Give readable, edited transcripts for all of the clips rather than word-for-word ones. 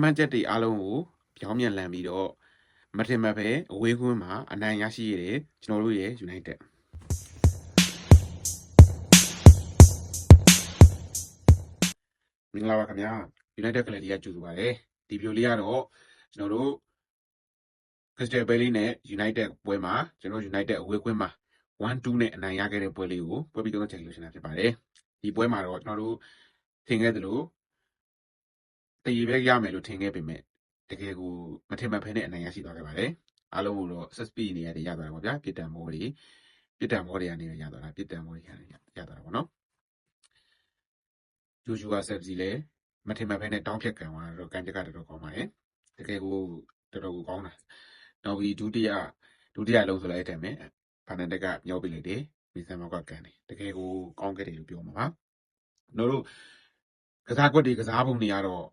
မှန်းချက်တွေအားလုံးကိုပြောင်းပြန်လှန်ပြီးတော့မထင်မှတ်ပဲအဝေးကွင်းမှာအနိုင်ရရှိရတဲ့ကျွန်တော်တို့ရဲ့ United မင်္ဂလာပါခင်ဗျာ United ကလေးတွေကကြိုဆိုပါတယ်ဒီဗီဒီယိုလေးကတော့ကျွန်တော်တို့ Crystal Palace နဲ့ United ပွဲမှာကျွန်တော် United အဝေးကွင်းမှာ 1-2 နဲ့အနိုင်ရခဲ့တဲ့ပွဲလေးကိုပွဲပြီးတော့ချိန်လို့ရှင်းတာဖြစ်ပါတယ်ဒီပွဲမှာတော့ကျွန်တော်တို့ထင်ခဲ့သလိုတည်ပဲရမယ်လို့ထင်ခဲ့ပေမဲ့တကယ်ကိုမထင်မှတ်ဖဲနဲ့အနိုင်ရရှိသွားခဲ့ပါတယ်အားလုံးကိုတော့ suspense နေရတဲ့ရသွားတယ်ပေါ့ဗျာပြစ်ဒဏ်မောတွေကနေရသွားတာပြစ်ဒဏ်မောတွေကနေရသွားတာပေါ့နော်ဂျိုဂျူအာဆက်စီလည်းမထင်မှတ်ဖဲနဲ့တောင်းဖြတ်ခံသွားတော့ကန်ချက်ကတော်တော်ကောင်းပါတယ်တကယ်ကိုတော်တော်ကိုကောင်းတာနောက်ပြီးဒုတိယလုံးဆိုလိုက်တဲ့အချိန်မှာဖာနန်တက်ကမျောပြလိုက်တယ်မီဆန်မောက်ကကန်တယ်တကယ်ကိုကောင်းခဲ့တယ်လို့ပြောမှာပါကျွန်တော်တို့ကစားကွက်တွေကစားပုံတွေကတော့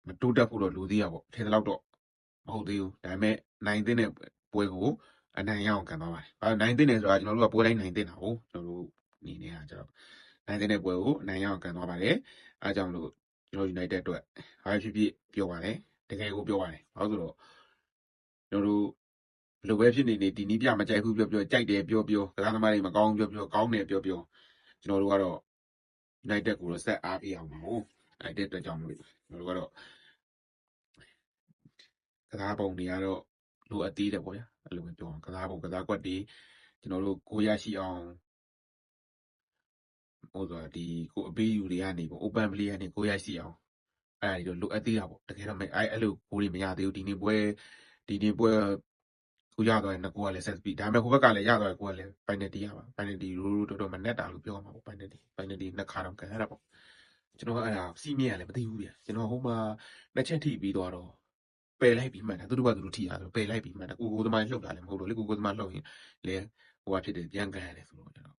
မတိုးတက်ဖို့တော့လိုသေးရပေါ့ထင်သလောက်တော့မဟုတ်သေးဘူးဒါပေမဲ့နိုင်တဲ့ပွဲကိုအနိုင်ရအောင်ကန်သွားပါတယ်။ဘာနိုင်တဲ့ဆိုတာကျွန်တော်တို့ကပွဲတိုင်းနိုင်တဲ့တာကိုကျွန်တော်တို့အနေနဲ့ကကျတော့နိုင်တဲ့ပွဲကိုအနိုင်ရအောင်ကန်သွားပါတယ်။အားကြောင့်လို့ကျွန်တော် United အတွက်ဘာဖြစ်ဖြစ်ပြောပါတယ်။တကယ်ကိုပြောပါတယ်။ဘာလို့ဆိုတော့ကျွန်တော်တို့ဘယ်လိုပဲဖြစ်နေဒီနည်းပြမကြိုက်ဘူးပြောကြိုက်တယ်ပြောကစားသမားတွေမကောင်းပြောကောင်းတယ်ပြောကျွန်တော်တို့ကတော့ United ကိုတော့ဆက်အားပေးအောင်ပါဟုတ်။အဲ့တဲ့အတွက်ကြောင့်လို့ကျွန်တော်တို့ကတော့ကစားပုံတွေကတော့လိုအပ်သေးတယ်ပေါ့ဗျာအဲ့လိုပဲပြောအောင်ကစားပုံကစားကွက်တွေကျွန်တော်တို့ကိုရရှိအောင်ဟိုဆိုဒီကိုအပေးယူတွေကနေပေါ့ open play ကနေကိုရရှိအောင်အဲ့ဒါတွေတော့လိုအပ်သေးတာပေါ့တကယ်တော့အဲ့လိုကိုတွေမရသေးဘူးဒီနေ့ပွဲကိုရသွားတယ်နှစ်ကိုကလည်း set speed ဒါပေမဲ့ဟိုဘက်ကလည်းရသွားတယ်ကိုကလည်း penalty ရပါ penalty တော်တော်မနဲ့တာလို့ပြောမှာပေါ့ penalty နှစ်ခါတော့ကန်ရတာပေါ့ကျွန်တော်အဲ့ဒါစီးမြင်ရလည်းမသိဘူးဗျာကျွန်တော်ဟိုမှာနှစ်ချက်ထိပြီးတော့ပယ်လိုက်ပြီးမှန်တာသူတို့ကသူတို့ထိတာဆိုပယ်လိုက်ပြီးမှန်တာကိုသမားလှုပ်တာလည်းမဟုတ်တော့လေကိုသမားလှုပ်ရင်လေဟိုကဖြစ်တယ်ပြန်ကန်ရတယ်ဆိုတော့ကျွန်တော်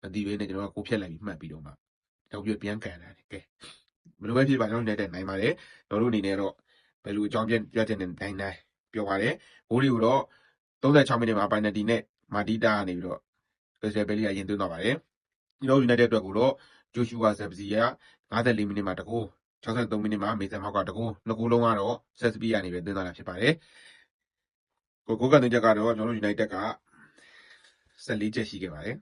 အဒီပဲနဲ့ကျွန်တော်ကကိုဖြတ်လိုက်ပြီးမှတ်ပြီးတော့မှတော့ပြပြန်ကန်ရတယ်ကဲဘယ်လိုပဲဖြစ်ပါကျွန်တော်နေတဲ့နိုင်ပါတယ်ကျွန်တော်တို့အနေနဲ့တော့ဘယ်လိုအကြောင်းပြချက်နဲ့နိုင်ပြောပါတယ်ဘိုးတွေကိုတော့36မိနစ်မှာ penalty နဲ့မာတီတာကနေပြီးတော့ Crystal Palace ကရင်သွင်းသွားပါတယ်ကျွန်တော် United အတွက်ကိုတော့ဂျိုရှူအာဆက်စီက54မိနစ်မှာတကူ63မိနစ်မှာမေဆန်မောက်ကတကူနှစ်ကူလုံးကတော့ဆက်စပီကနေပဲသွင်းသွားတာဖြစ်ပါတယ်ကိုကန်တင်ချက်ကတော့ကျွန်တော်တို့ United က14ချက်ရှိခဲ့ပါတယ်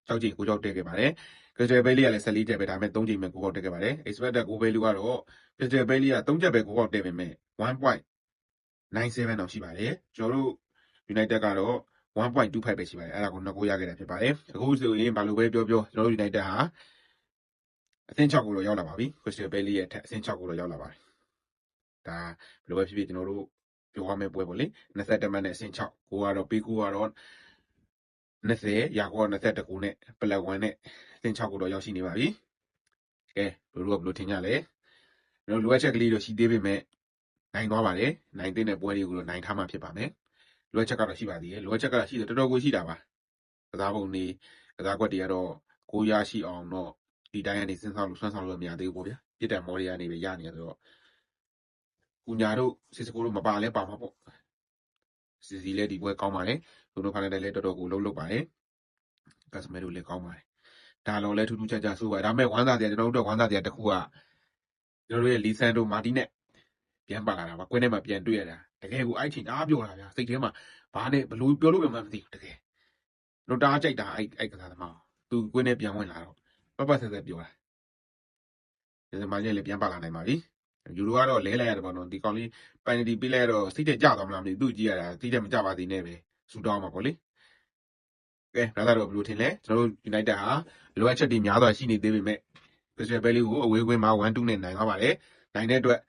6ချိန်ကိုကြောက်တက်ခဲ့ပါတယ်Crystal Palace ကလည်း14ချက်ပဲဒါပေမဲ့3ချိန်ပဲကိုကြောက်တက်ခဲ့ပါတယ် expected goal value ကတော့ Crystal Palace က3ချက်ပဲကိုကြောက်တက်ပေမဲ့ 1.97 တော့ရှိပါတယ်ကျွန်တော်တို့ United ကတော့ 1.25 ပဲရှိပါတယ်အဲ့ဒါကိုနှစ်ကိုရခဲ့တာဖြစ်ပါတယ်အခုဆိုရင်ဘာလို့ပဲပြောကျွန်တော်တို့ United ဟာအဆင့်6ကိုတော့ရောက်လာပါပြီ Crystal Palace ရဲ့အထက်အဆင့်6ကိုတော့ရောက်လာပါတယ်ဒါဘယ်လိုပဲဖြစ်ဖြစ်ကျွန်တော်တို့ပြောရမယ့်ပွဲပေါ့လေ21မှတ်နဲ့အဆင့်6ကိုကတော့ပေးကိုကတော့20ရာကို21ကိုနဲ့ပလက်1နဲ့အဆင့်6ကိုတော့ရောက်ရှိနေပါပြီကဲဘယ်လိုထင်ကြလဲကျွန်တော်လိုအပ်ချက်ကလေးတော့ရှိသေးပေမဲ့နိုင်သွားပါတယ်နိုင်တဲ့ပွဲတွေကိုတော့နိုင်ထားမှဖြစ်ပါမယ်လိုအပ်ချက်ကတော့ရှိပါသေးတယ်လိုအပ်ချက်ကတော့ရှိတယ်တော်တော်ကိုရှိတာပါကစားပုံတွေကစားကွက်တွေကတော့ကိုရရှိအောင်တော့ဒီတိုင်းကနေစဉ်းစားလို့ဆွမ်းဆောင်လို့မရသေးဘူးပေါ့ဗျာပြစ်ဒဏ်မောတွေကနေပဲရနေရဆိုတော့ကူညာတို့စစ်စကိုတို့မပါလဲပါမှာပေါ့စီလည်းဒီပွဲကောင်းပါတယ်သူတို့ဖာနယ်လည်းတော်တော်ကိုလုံးပါတယ်ကစမဲတို့လည်းကောင်းပါတယ်ဒါတော့လည်းထူးထူးခြားခြားဆိုးပါတယ်ဒါပေမဲ့ဝမ်းသာစရာကျွန်တော်တို့ဝမ်းသာစရာတစ်ခုကကျွန်တော်တို့ရဲ့လီဆန်တို့မာတီနဲ့ပြန်ပါလာတာပါကွင်းထဲမှာပြန်တွေ့ရတာတကယ်ကိုအဲ့ချိန်အားပြောတာဗျာစိတ်ထဲမှာဘာနဲ့ဘလို့ပြောလို့မှမသိဘူးတကယ်တို့တားကြိုက်တာအဲ့ကစားသမားသူကွင်းထဲပြန်ဝင်လာတော့ပတ်ဆက်ပြောတာဒီမှာလည်းပြန်ပါလာနိုင်ပါပြီယူရိုကတော့လဲလိုက်ရတယ်ပေါ့နော်ဒီကောင်လေးပန်နတီပေးလိုက်တော့စိတ်တက်ကြသွားမလားမသိဘူးသူကြည့်ရတာစိတ်တက်မကြပါသေးနဲ့ပဲစူတောင်းမှာပေါ့လေကဲဒါကတော့ဘယ်လိုထင်လဲကျွန်တော်တို့ United ဟာလိုအပ်ချက်တွေများစွာရှိနေသေးပေမဲ့ Crystal Palace ကိုအဝေးကွင်းမှာ 1-2 နဲ့နိုင်သွားပါတယ်နိုင်တဲ့အတွက်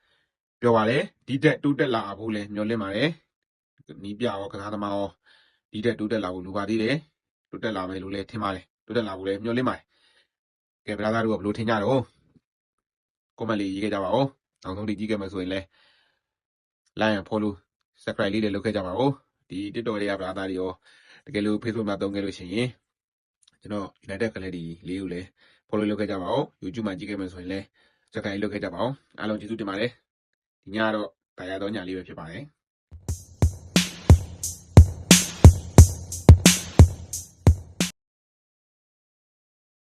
ပြောပါတယ်ဒီတက်တိုးတက်လာဖို့လည်းမျှော်လင့်ပါတယ်နီးပြရောကစားသမားရောဒီတက်တိုးတက်လာဖို့လိုပါသေးတယ်တိုးတက်လာမယ်လို့လည်းထင်ပါတယ်တိုးတက်လာဖို့လည်းမျှော်လင့်ပါတယ်ကဲဗလာသားတို့ကဘယ်လိုထင်ကြတော့comment လေးရေးခဲ့ကြပါဦးနောက်ဆုံးဒီကြည့်ခဲ့မယ်ဆိုရင်လည်း like and follow subscribe လေးတွေလုပ်ခဲ့ကြပါဦးဒီ TikTok တွေကဗလာသားတွေရောတကယ်လို့ Facebook မှာသုံးခဲ့လို့ရှိရင်ကျွန်တော် United ကလေးတွေလေးကိုလည်း follow လုပ်ခဲ့ကြပါဦး YouTube မှာကြည့်ခဲ့မယ်ဆိုရင်လည်း subscribe လုပ်ခဲ့ကြပါဦးအားလုံးကျေးဇူးတင်ပါတယ်ဒီညကတော့ဒါရတော့ညလေးပဲဖြစ်ပါတယ်